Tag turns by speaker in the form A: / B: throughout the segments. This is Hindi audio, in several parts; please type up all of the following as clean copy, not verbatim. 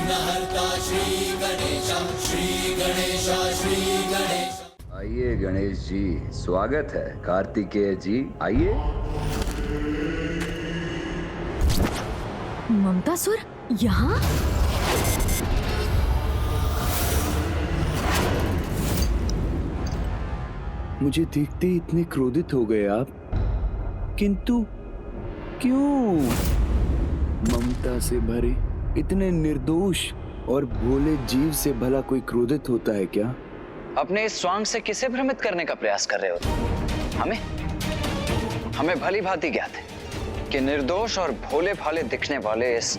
A: विघ्नहर्ता श्री गणेश, श्री गणेश, श्री गणेश।
B: आइए गणेश जी, स्वागत है। कार्तिकेय जी आइए।
C: ममतासुर यहाँ?
D: मुझे देखते ही इतने क्रोधित हो गए आप, किंतु क्यों? ममता से भरे इतने निर्दोष और भोले जीव से भला कोई क्रोधित होता है क्या?
E: अपने इस स्वांग से किसे भ्रमित करने का प्रयास कर रहे हो तुम? हमें भली भांति ज्ञात है कि निर्दोष और भोले भाले दिखने वाले इस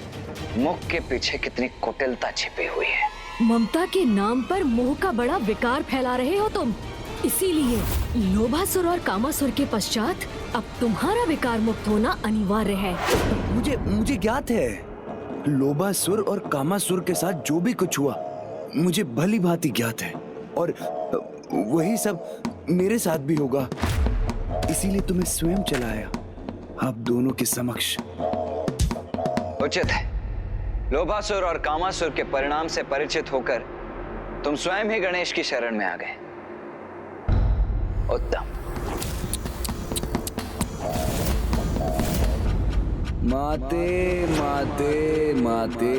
E: मुख के पीछे कितनी कुटिलता छिपी हुई है।
C: ममता के नाम पर मोह का बड़ा विकार फैला रहे हो तुम। इसीलिए लोभासुर और कामासुर के पश्चात अब तुम्हारा विकार मुक्त होना अनिवार्य है।
D: मुझे ज्ञात है, लोभासुर और कामासुर के साथ जो भी कुछ हुआ मुझे भली भांति ज्ञात है, और वही सब मेरे साथ भी होगा। इसीलिए तुम्हें स्वयं चलाया आप दोनों के समक्ष।
E: उचित है। लोभासुर और कामासुर के परिणाम से परिचित होकर तुम स्वयं ही गणेश की शरण में आ गए। उत्तम।
D: माते माते माते,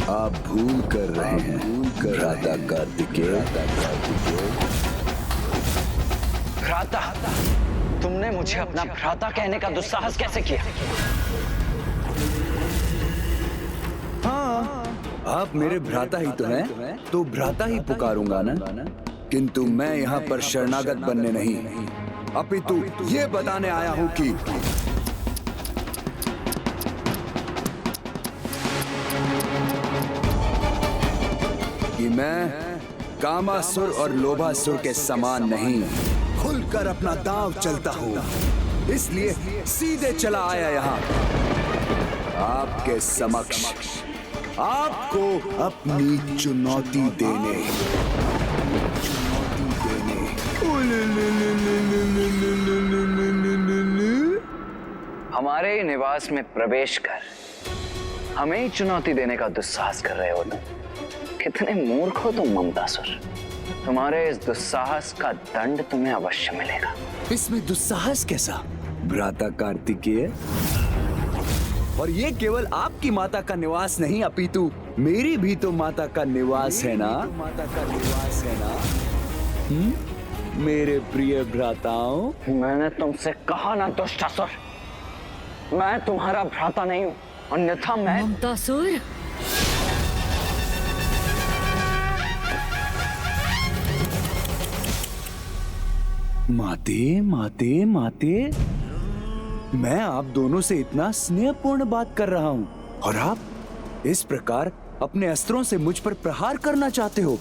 D: आप भूल कर रहे हैं भ्राता कार्तिकेय।
E: भ्राता? तुमने मुझे अपना भ्राता कहने का दुस्साहस कैसे किया?
D: हाँ, आप मेरे भ्राता ही तो हैं, तो भ्राता ही पुकारूंगा ना। किंतु मैं यहाँ पर शरणागत बनने नहीं, अपितु ये बताने आया हूँ कि मैं कामासुर और लोभासुर के समान नहीं, खुलकर अपना दांव चलता हूँ। इसलिए सीधे चला आया यहाँ आपके समक्ष, आपको अपनी चुनौती देने।
E: हमारे ही निवास में प्रवेश कर हमें ही चुनौती देने का दुस्साहस कर रहे हो तुम। कितने मूर्ख हो तुम ममतासुर। तुम्हारे इस दुस्साहस का दंड तुम्हें अवश्य मिलेगा।
D: इसमें दुस्साहस कैसा भ्राता कार्तिकेय? और ये केवल आपकी माता का निवास नहीं, अपितु मेरी भी तो माता का निवास है ना। माता का निवास है ना। मेरे प्रिय भ्राताओं,
E: मैंने तुमसे कहा ना दुष्टासुर, मैं तुम्हारा भ्राता नहीं हूँ, अन्यथा मैं।
C: ममतासुर,
D: माते माते माते, मैं आप दोनों से इतना स्नेहपूर्ण बात कर रहा हूँ और आप इस प्रकार अपने अस्त्रों से मुझ पर प्रहार करना चाहते हो।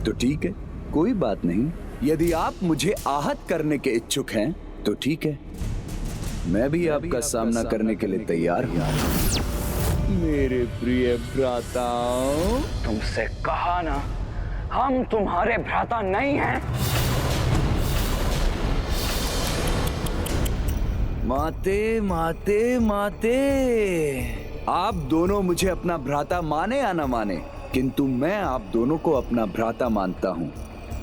D: तो ठीक है, कोई बात नहीं। यदि आप मुझे आहत करने के इच्छुक हैं तो ठीक है, मैं भी आपका सामना करने के लिए तैयार हूँ। मेरे प्रिय भ्राताओं,
E: तुमसे कहा ना, हम तुम्हारे भ्राता नहीं हैं।
D: माते माते माते, आप दोनों मुझे अपना भ्राता माने या ना माने, किंतु मैं आप दोनों को अपना भ्राता मानता हूँ।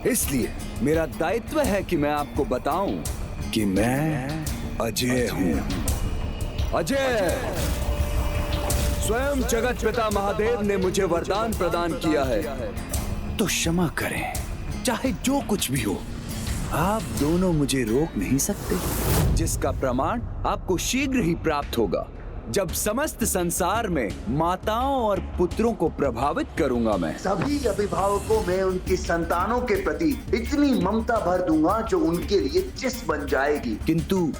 D: इसलिए मेरा दायित्व है कि मैं आपको बताऊं कि मैं अजय हूँ। अजय, स्वयं जगत पिता महादेव ने मुझे वरदान प्रदान किया है, तो क्षमा करें, चाहे जो कुछ भी हो, आप दोनों मुझे रोक नहीं सकते, जिसका प्रमाण आपको शीघ्र ही प्राप्त होगा, जब समस्त संसार में माताओं और पुत्रों को प्रभावित करूंगा। मैं
F: सभी अभिभावकों में उनकी संतानों के प्रति इतनी ममता भर दूंगा जो उनके लिए चिस बन जाएगी।
D: किंतु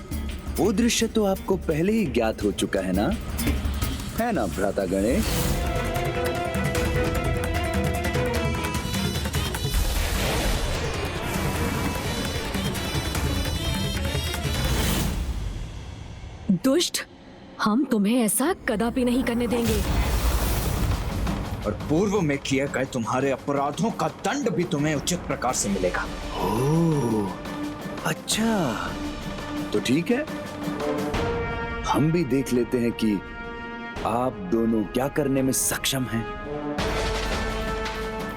D: वो दृश्य तो आपको पहले ही ज्ञात हो चुका है ना भ्राता गणेश?
C: दुष्ट, हम तुम्हें ऐसा कदापि नहीं करने देंगे।
G: और पूर्व में किए गए तुम्हारे अपराधों का दंड भी तुम्हें उचित प्रकार से मिलेगा।
D: ओह, अच्छा, तो ठीक है, हम भी देख लेते हैं कि आप दोनों क्या करने में सक्षम हैं।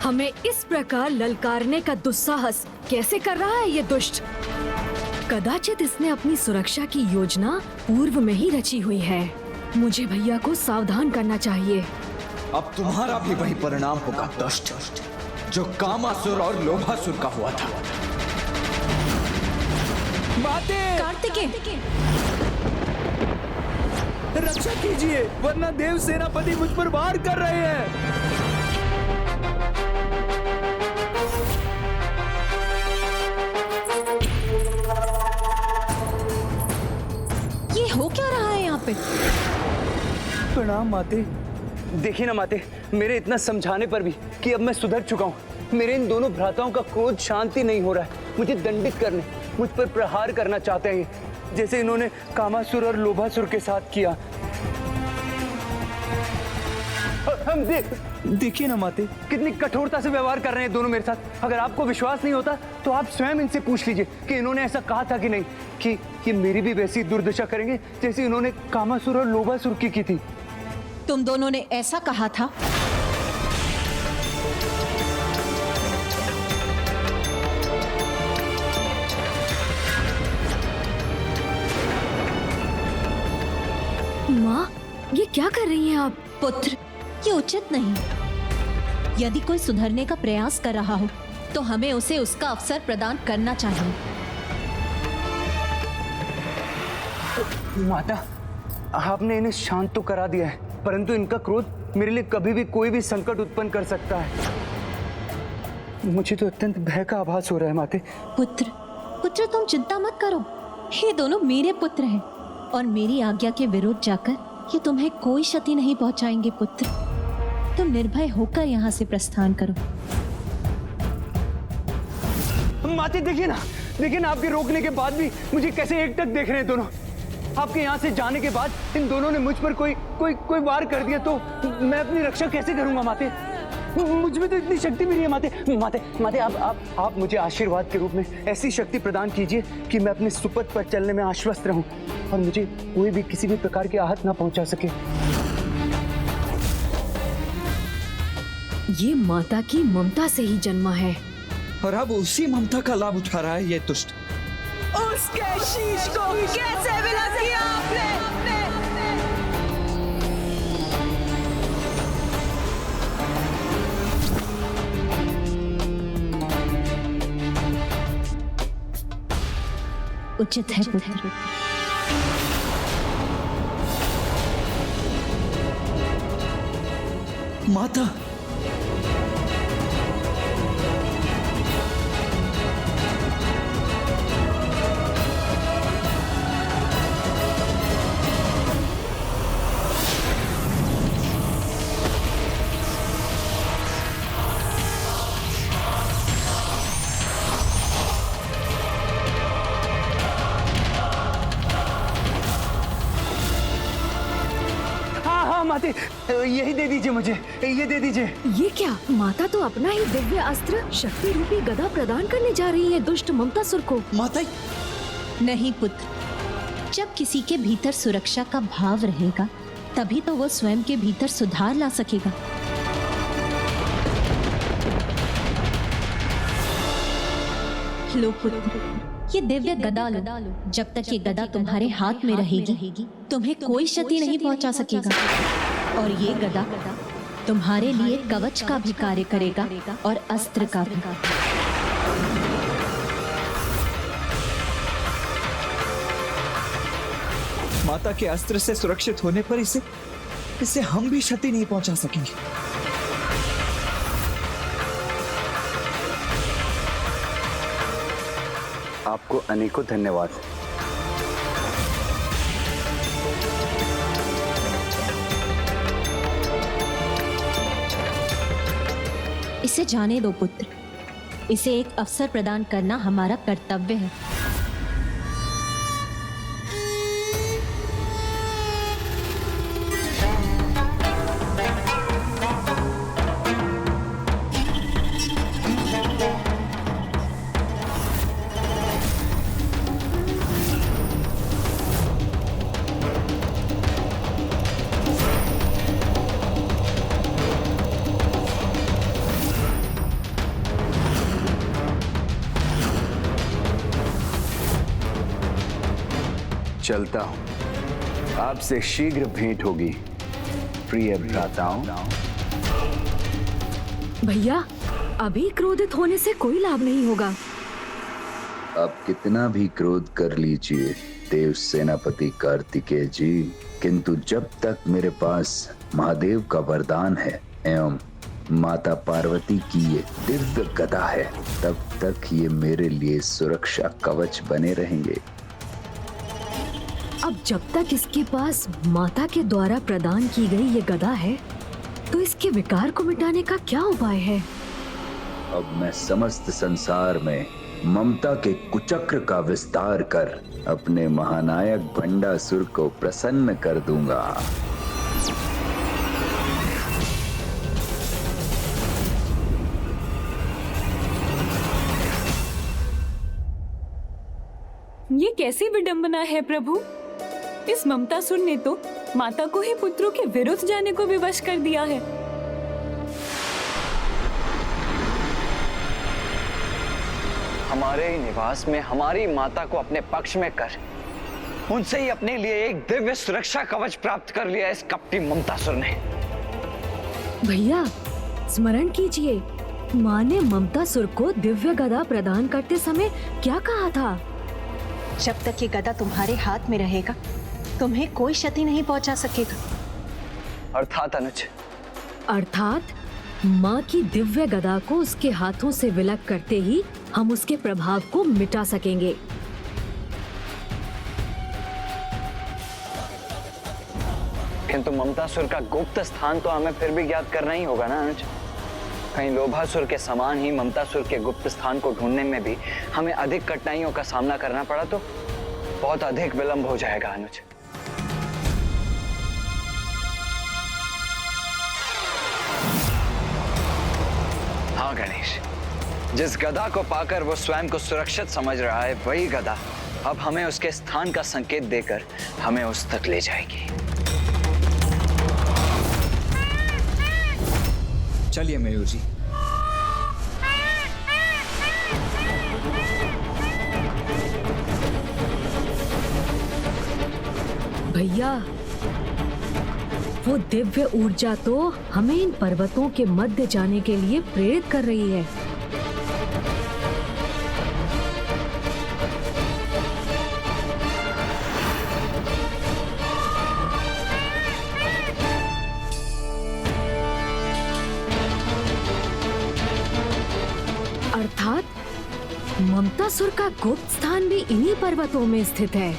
C: हमें इस प्रकार ललकारने का दुस्साहस कैसे कर रहा है ये दुष्ट? कदाचित इसने अपनी सुरक्षा की योजना पूर्व में ही रची हुई है। मुझे भैया को सावधान करना चाहिए।
G: अब तुम्हारा भी वही परिणाम होगा दुष्ट, जो कामासुर और लोभासुर का हुआ था।
D: माते,
C: कार्तिकेय,
D: रक्षा कीजिए, वरना देव सेनापति मुझ पर वार कर रहे हैं।
C: ये हो क्या रहा है यहाँ पे?
D: प्रणाम माते।
H: देखिए ना माते, मेरे इतना समझाने पर भी कि अब मैं सुधर चुका हूँ, मेरे इन दोनों भ्राताओं का क्रोध शांति नहीं हो रहा है। मुझे दंडित करने, मुझ पर प्रहार करना चाहते हैं, जैसे इन्होंने कामासुर और लोभासुर के साथ किया। हम
D: देखिए ना माते,
H: कितनी कठोरता से व्यवहार कर रहे हैं दोनों मेरे साथ। अगर आपको विश्वास नहीं होता तो आप स्वयं इनसे पूछ लीजिए कि इन्होंने ऐसा कहा था कि नहीं, कि ये मेरी भी वैसी दुर्दशा करेंगे जैसे इन्होंने कामासुर और लोभासुर की थी।
I: तुम दोनों ने ऐसा कहा था?
C: माँ, ये क्या कर रही हैं आप?
I: पुत्र, ये उचित नहीं। यदि कोई सुधरने का प्रयास कर रहा हो तो हमें उसे उसका अवसर प्रदान करना चाहिए।
H: माता, आपने इन्हें शांत तो करा दिया है, परंतु इनका क्रोध मेरे लिए कभी भी कोई भी संकट उत्पन्न कर सकता है। मुझे तो अत्यंत भय का आभास हो रहा है माते।
I: पुत्र तुम चिंता मत करो, ये दोनों मेरे पुत्र हैं और मेरी आज्ञा के विरुद्ध जाकर ये तुम्हें कोई क्षति नहीं पहुंचाएंगे। पुत्र, तुम निर्भय होकर यहाँ से प्रस्थान करो।
H: माते देखिए ना आपके रोकने के बाद भी मुझे कैसे एकटक देख रहे हैं दोनों। आपके यहाँ से जाने के बाद इन दोनों ने मुझ पर कोई वार कर दिया तो मैं अपनी रक्षा कैसे करूंगा माते? मुझ में तो इतनी शक्ति भी नहीं है माते। आप मुझे आशीर्वाद के रूप में ऐसी शक्ति प्रदान कीजिए कि मैं अपने सुपथ पर चलने में आश्वस्त रहूं और मुझे कोई भी किसी भी प्रकार की आहत ना पहुंचा सके।
C: ये माता की ममता से ही जन्मा है
G: और अब उसी ममता का लाभ उठा रहा है ये दुष्ट।
I: उसके शीश को कैसे विला किया आपने? उचित है पुत्र।
G: माता,
H: माते, यही दे दीजिए मुझे, ये दे दीजिए।
C: ये क्या? माता तो अपना ही दिव्य अस्त्र शक्ति रूपी गदा प्रदान करने जा रही है दुष्ट ममतासुर को।
G: माता,
I: नहीं पुत्र, जब किसी के भीतर सुरक्षा का भाव रहेगा तभी तो वो स्वयं के भीतर सुधार ला सकेगा। लो पुत्र, ये दिव्य गदा लो। जब तक ये गदा तुम्हारे हाथ में रहेगी तुम्हें कोई क्षति नहीं पहुंचा सकेगा। और ये गदा तुम्हारे लिए कवच का भी कार्य करेगा और अस्त्र का भी।
G: माता के अस्त्र से सुरक्षित होने पर इसे हम भी क्षति नहीं पहुंचा सकेंगे।
H: आपको अनेकों धन्यवाद।
I: इसे जाने दो पुत्र, इसे एक अवसर प्रदान करना हमारा कर्तव्य है।
B: चलता हूं। आपसे शीघ्र भेंट होगी प्रिय भ्राताओं।
C: भैया, अभी क्रोधित होने से कोई लाभ नहीं होगा।
B: आप कितना भी क्रोध कर लीजिए देव सेनापति कार्तिकेय जी, किंतु जब तक मेरे पास महादेव का वरदान है एवं माता पार्वती की ये दिव्य गदा है, तब तक ये मेरे लिए सुरक्षा कवच बने रहेंगे।
C: अब जब तक इसके पास माता के द्वारा प्रदान की गई ये गदा है, तो इसके विकार को मिटाने का क्या उपाय है?
B: अब मैं समस्त संसार में ममता के कुचक्र का विस्तार कर अपने महानायक भंडासुर को प्रसन्न कर दूंगा।
J: ये कैसी विडंबना है प्रभु। इस ममतासुर ने तो माता को ही पुत्रों के विरुद्ध जाने को विवश कर दिया है।
E: हमारे ही निवास में हमारी माता को अपने पक्ष में कर उनसे ही अपने लिए एक दिव्य सुरक्षा कवच प्राप्त कर लिया इस कपटी ममतासुर ने।
C: भैया, स्मरण कीजिए, माँ ने ममतासुर को दिव्य गदा प्रदान करते समय क्या कहा था?
I: जब तक ये गदा तुम्हारे हाथ में रहेगा, तुम्हें कोई क्षति नहीं पहुंचा सकेगा।
E: अर्थात अनुज,
C: अर्थात माँ की दिव्य गदा को उसके हाथों से विलग करते ही हम उसके प्रभाव को मिटा सकेंगे।
E: किंतु ममतासुर का गुप्त स्थान तो हमें फिर भी ज्ञात करना ही होगा ना अनुज। कहीं लोभासुर के समान ही ममतासुर के गुप्त स्थान को ढूंढने में भी हमें अधिक कठिनाइयों का सामना करना पड़ा तो बहुत अधिक विलंब हो जाएगा अनुज। हाँ गणेश, जिस गदा को पाकर वो स्वयं को सुरक्षित समझ रहा है, वही गदा अब हमें उसके स्थान का संकेत देकर हमें उस तक ले जाएगी।
G: चलिए मयूर जी।
C: भैया, वो दिव्य ऊर्जा तो हमें इन पर्वतों के मध्य जाने के लिए प्रेरित कर रही है। अर्थात ममतासुर का गुप्त स्थान भी इन्हीं पर्वतों में स्थित है।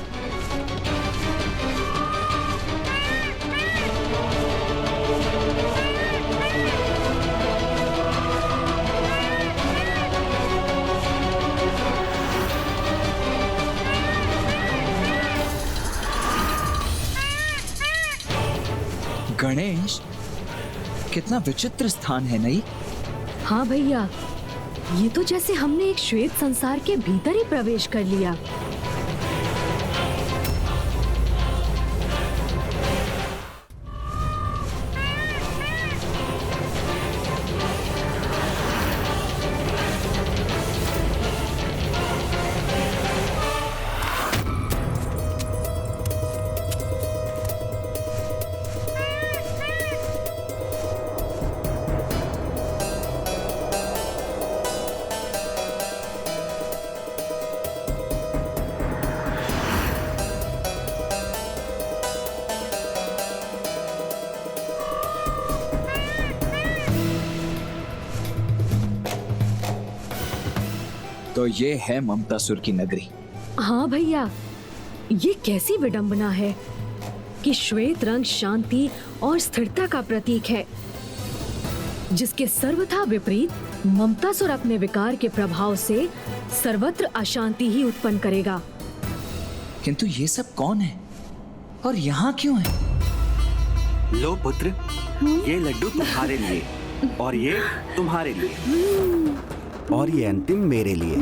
G: गणेश, कितना विचित्र स्थान है नहीं?
C: हाँ भैया, ये तो जैसे हमने एक श्वेत संसार के भीतर ही प्रवेश कर लिया।
G: तो ये है ममतासुर की नगरी।
C: हाँ भैया, ये कैसी विडंबना है कि श्वेत रंग शांति और स्थिरता का प्रतीक है, जिसके सर्वथा विपरीत ममतासुर अपने विकार के प्रभाव से सर्वत्र अशांति ही उत्पन्न करेगा।
G: किंतु ये सब कौन है और यहाँ क्यों है?
K: लो पुत्र, ये लड्डू तुम्हारे लिए और ये तुम्हारे लिए और ये अंतिम मेरे लिए।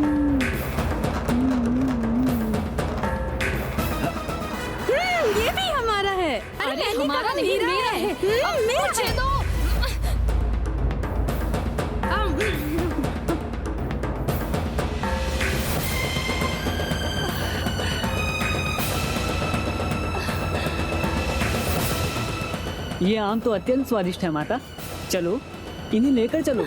J: ये भी हमारा है। अरे हमारा नहीं, मेरा है। मुझे दो।
H: ये आम तो अत्यंत स्वादिष्ट है माता, चलो इन्हें लेकर चलो।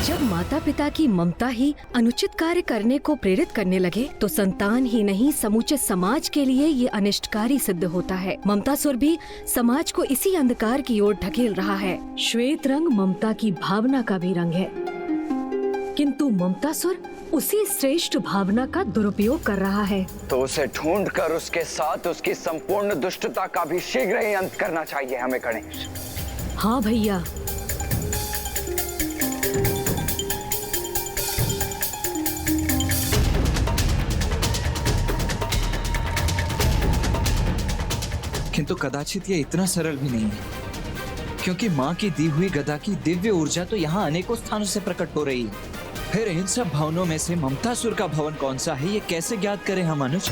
C: जब माता पिता की ममता ही अनुचित कार्य करने को प्रेरित करने लगे तो संतान ही नहीं समूचे समाज के लिए ये अनिष्टकारी सिद्ध होता है। ममतासुर भी समाज को इसी अंधकार की ओर ढकेल रहा है। श्वेत रंग ममता की भावना का भी रंग है, किंतु ममतासुर उसी श्रेष्ठ भावना का दुरुपयोग कर रहा है।
E: तो उसे ढूंढकर उसके साथ उसकी संपूर्ण दुष्टता का भी शीघ्र ही अंत करना चाहिए हमें गणेश।
C: हाँ भैया।
G: किंतु कदाचित ये इतना सरल भी नहीं है, क्योंकि माँ की दी हुई गदा की दिव्य ऊर्जा तो यहाँ अनेकों स्थानों से प्रकट हो रही है। फिर इन सब भवनों में से ममतासुर का भवन कौन सा है, ये कैसे ज्ञात करें हम अनुज?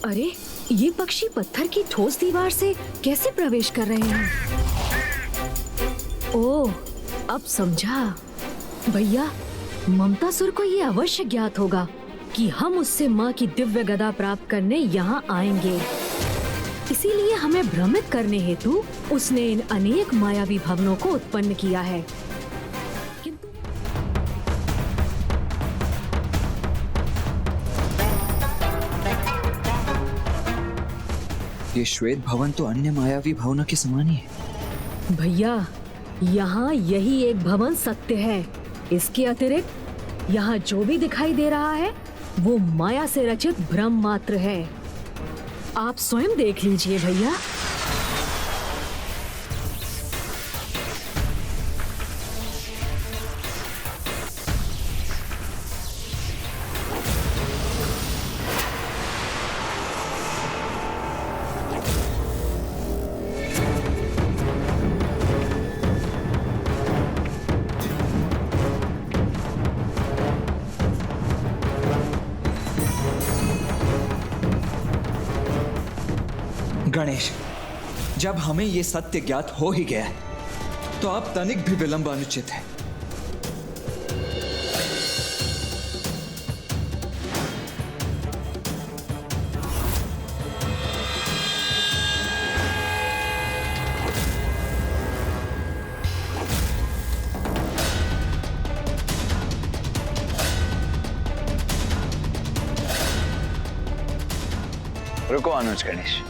C: अरे ये पक्षी पत्थर की ठोस दीवार से कैसे प्रवेश कर रहे हैं? ओह, अब समझा। भैया, ममतासुर को ये अवश्य ज्ञात होगा कि हम उससे माँ की दिव्य गदा प्राप्त करने यहाँ आएंगे। इसीलिए हमें भ्रमित करने हेतु उसने इन अनेक मायावी भवनों को उत्पन्न किया है।
G: ये श्वेत भवन तो अन्य मायावी भवनों के समान ही है।
C: भैया, यहाँ यही एक भवन सत्य है। इसके अतिरिक्त यहाँ जो भी दिखाई दे रहा है वो माया से रचित भ्रम मात्र है। आप स्वयं देख लीजिए भैया।
G: गणेश, जब हमें ये सत्य ज्ञात हो ही गया है, तो अब तनिक भी विलंब अनुचित है।
E: रुको अनुज गणेश,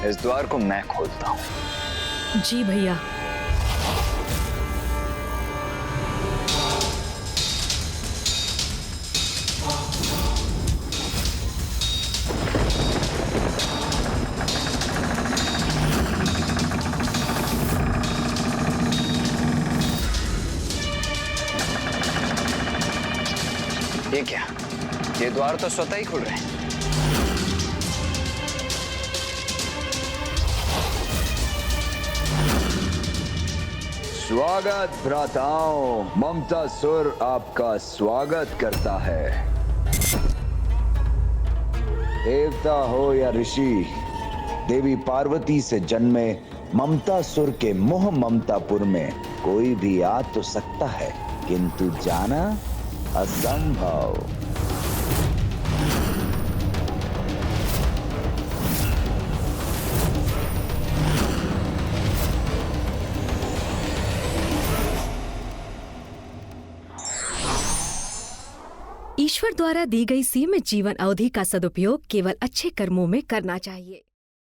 E: इस द्वार को मैं खोलता हूँ।
C: जी भैया।
E: ये क्या? ये द्वार तो स्वतः ही खुल रहे हैं।
B: स्वागत भ्राताओं, ममतासुर आपका स्वागत करता है। देवता हो या ऋषि, देवी पार्वती से जन्मे ममतासुर के मोह ममतापुर में कोई भी आ तो सकता है, किंतु जाना असंभव।
C: ईश्वर द्वारा दी गई सीमित जीवन अवधि का सदुपयोग केवल अच्छे कर्मों में करना चाहिए।